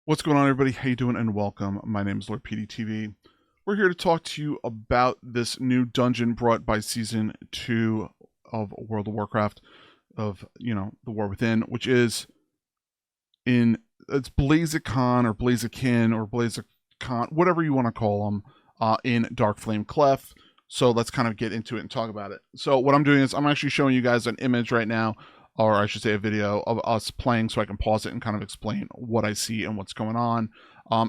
What's going on, everybody? How you doing? And welcome. My name is Lord PeteyTV. We're here to talk to you about this new dungeon brought by Season 2 of World of Warcraft, of, the War Within, which is it's Blazikon or Blaziken or Blazikon, whatever you want to call them, in Darkflame Cleft. So let's kind of get into it and talk about it. So what I'm doing is I'm actually showing you guys an image right now, or I should say a video of us playing, so I can pause it and kind of explain what I see and what's going on.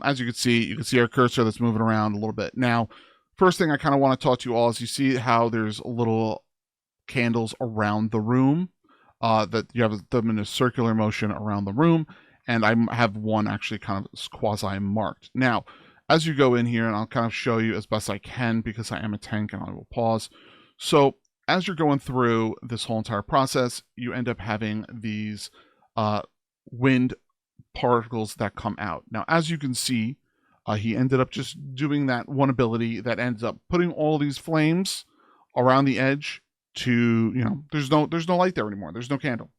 As you can see our cursor that's moving around a little bit. Now, first thing I kind of want to talk to you all is you see how there's little candles around the room, that you have them in a circular motion around the room, and I have one actually kind of quasi marked. Now, as you go in here, and I'll kind of show you as best I can because I am a tank and I will pause. So as you're going through this whole entire process, you end up having these wind particles that come out. Now, as you can see, he ended up just doing that one ability that ends up putting all these flames around the edge to, there's no light there anymore. There's no candle.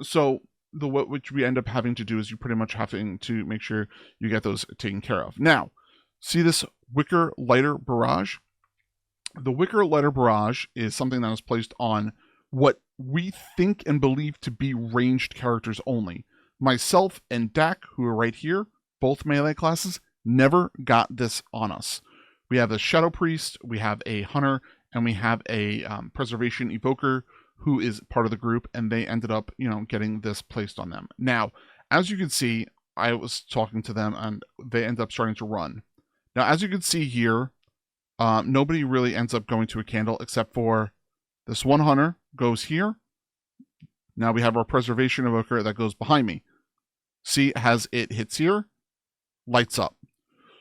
So which we end up having to do is you pretty much having to make sure you get those taken care of. Now, see this wicker lighter barrage? The wicker lighter barrage is something that is placed on what we think and believe to be ranged characters only. Myself and Dak, who are right here, both melee classes, never got this on us. We have a Shadow Priest, we have a Hunter, and we have a Preservation Evoker who is part of the group, and they ended up, getting this placed on them. Now, as you can see, I was talking to them, and they end up starting to run. Now, as you can see here, nobody really ends up going to a candle except for this one Hunter goes here. Now we have our Preservation Evoker that goes behind me. See, as it hits here, lights up.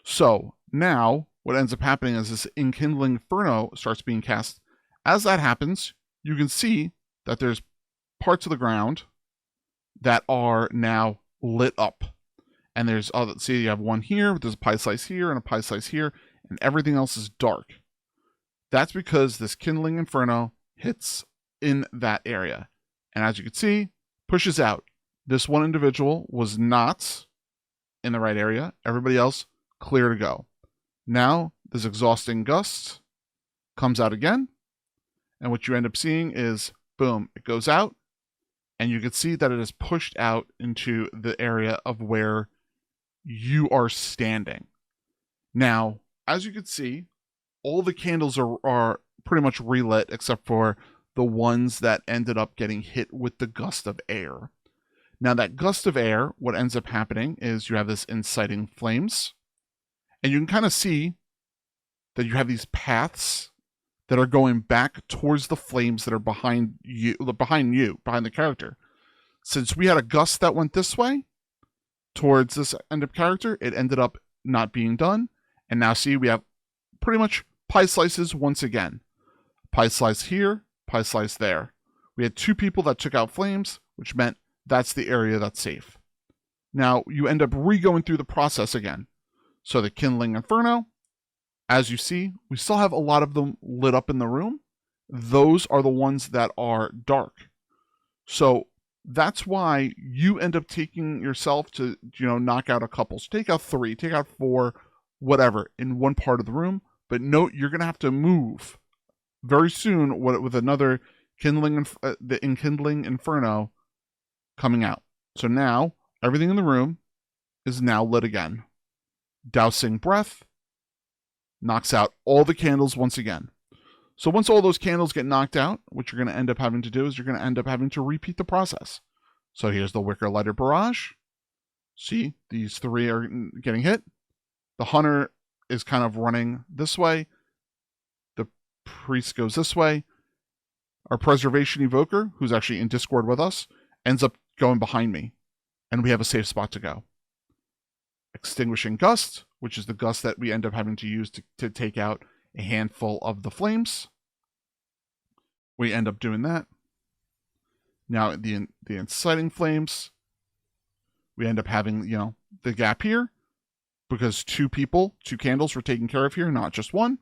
So now what ends up happening is this Enkindling Inferno starts being cast. As that happens, you can see that there's parts of the ground that are now lit up. And there's, see, you have one here, there's a pie slice here, and a pie slice here, and everything else is dark. That's because this Kindling Inferno hits in that area. And as you can see, pushes out. This one individual was not in the right area. Everybody else, clear to go. Now, this Exhausting Gust comes out again. And what you end up seeing is, boom, it goes out. And you can see that it is pushed out into the area of where you are standing. Now, as you can see, all the candles are pretty much relit except for the ones that ended up getting hit with the gust of air. Now, that gust of air, what ends up happening is you have this inciting flames. And you can kind of see that you have these paths that are going back towards the flames that are behind the character. Since we had a gust that went this way towards this end up character, it ended up not being done. And now see, we have pretty much pie slices once again. Pie slice here, pie slice there. We had two people that took out flames, which meant that's the area that's safe. Now, you end up re-going through the process again. So the Kindling Inferno, as you see, we still have a lot of them lit up in the room. Those are the ones that are dark. So that's why you end up taking yourself to, knock out a couple. So take out 3, take out 4, whatever, in one part of the room. But note, you're going to have to move very soon with another the Enkindling Inferno coming out. So now, everything in the room is now lit again. Dousing Breath knocks out all the candles once again. So once all those candles get knocked out, what you're going to end up having to do is you're going to end up having to repeat the process. So here's the Wicker Lighter Barrage. See, these 3 are getting hit. The Hunter is kind of running this way. The Priest goes this way. Our Preservation Evoker, who's actually in Discord with us, ends up going behind me. And we have a safe spot to go. Extinguishing Gust, which is the gust that we end up having to use to take out a handful of the flames. We end up doing that. Now, the inciting flames, we end up having, the gap here, because 2 candles were taken care of here, not just one.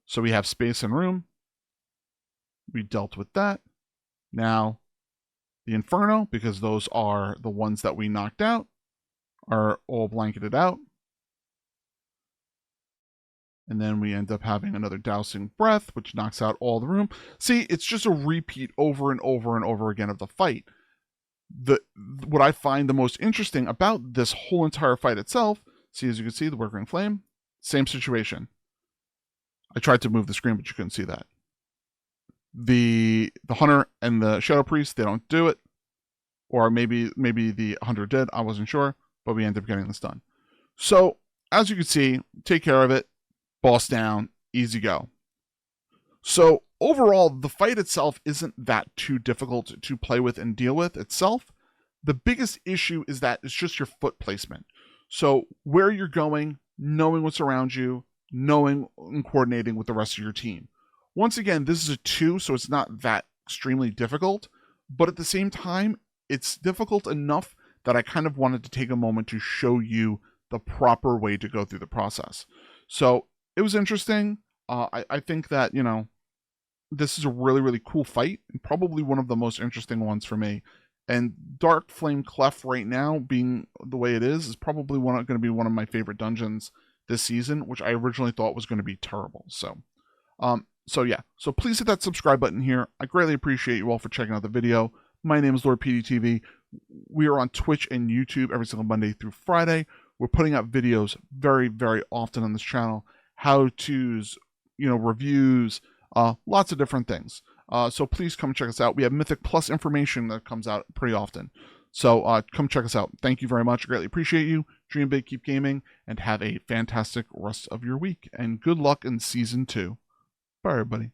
So we have space and room. We dealt with that. Now, the Inferno, because those are the ones that we knocked out, are all blanketed out. And then we end up having another dousing breath, which knocks out all the room. See, it's just a repeat over and over and over again of the fight. What I find the most interesting about this whole entire fight itself, see, as you can see, the Working Flame, same situation. I tried to move the screen, but you couldn't see that. The Hunter and the Shadow Priest, they don't do it. Or maybe the Hunter did, I wasn't sure, but we ended up getting this done. So, as you can see, take care of it. Boss down, easy go. So overall, the fight itself isn't that too difficult to play with and deal with itself. The biggest issue is that it's just your foot placement. So where you're going, knowing what's around you, knowing and coordinating with the rest of your team. Once again, this is a 2, so it's not that extremely difficult, but at the same time, it's difficult enough that I kind of wanted to take a moment to show you the proper way to go through the process. So it was interesting. I think that, you know, this is a really, really cool fight and probably one of the most interesting ones for me. And Darkflame Cleft right now, being the way it is probably going to be one of my favorite dungeons this season, which I originally thought was going to be terrible. So yeah. So please hit that subscribe button here. I greatly appreciate you all for checking out the video. My name is PeteyTV. We are on Twitch and YouTube every single Monday through Friday. We're putting out videos very, very often on this channel. How-tos, you know, reviews, lots of different things. So please come check us out. We have Mythic Plus information that comes out pretty often. So come check us out. Thank you very much. I greatly appreciate you. Dream big, keep gaming, and have a fantastic rest of your week. And good luck in Season 2. Bye, everybody.